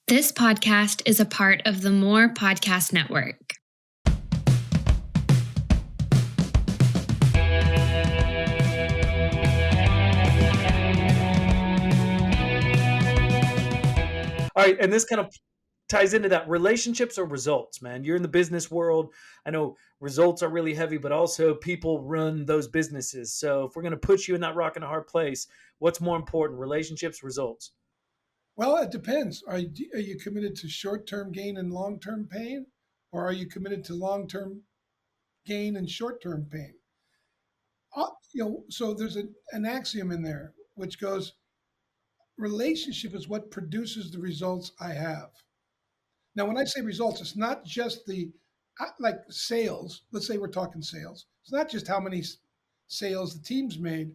This podcast is a part of the More Podcast Network. All right, and this kind of ties into that. Relationships or results, man. You're in the business world. I know results are really heavy, but also people run those businesses. So if we're going to put you in that rock and a hard place, what's more important, relationships, results? Well, it depends. Are you committed to short-term gain and long-term pain, or are you committed to long-term gain and short-term pain? So there's an axiom in there which goes, relationship is what produces the results I have. Now, when I say results, it's not just like sales. Let's say we're talking sales. It's not just how many sales the team's made,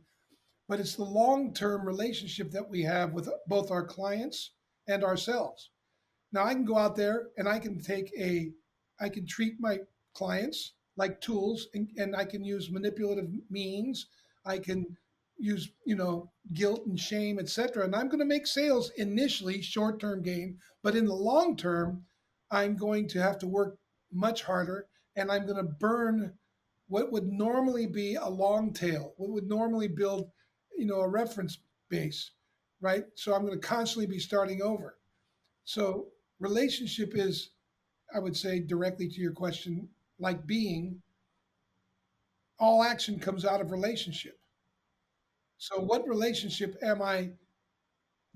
but it's the long-term relationship that we have with both our clients and ourselves. Now I can go out there and I can treat my clients like tools, and I can use manipulative means. I can use, guilt and shame, etc. And I'm going to make sales initially short-term gain, but in the long term, I'm going to have to work much harder, and I'm going to burn what would normally be a long tail, what would normally build, a reference base, right? So I'm going to constantly be starting over. So relationship is, I would say, directly to your question, like being, all action comes out of relationship. So what relationship am I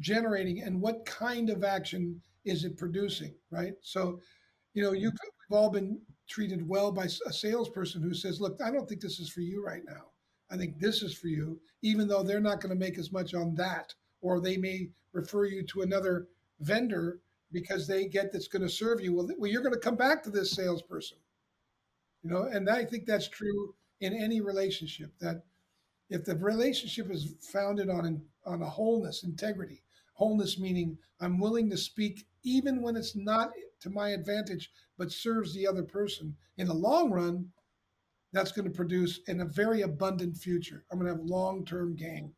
generating, and what kind of action is it producing, right? So, we've all been treated well by a salesperson who says, look, I don't think this is for you right now. I think this is for you, even though they're not going to make as much on that, or they may refer you to another vendor because they get that's going to serve you. Well, you're going to come back to this salesperson, and I think that's true in any relationship. That if the relationship is founded on a wholeness, integrity, wholeness meaning I'm willing to speak even when it's not to my advantage, but serves the other person in the long run, that's going to produce in a very abundant future. I'm going to have long-term gain.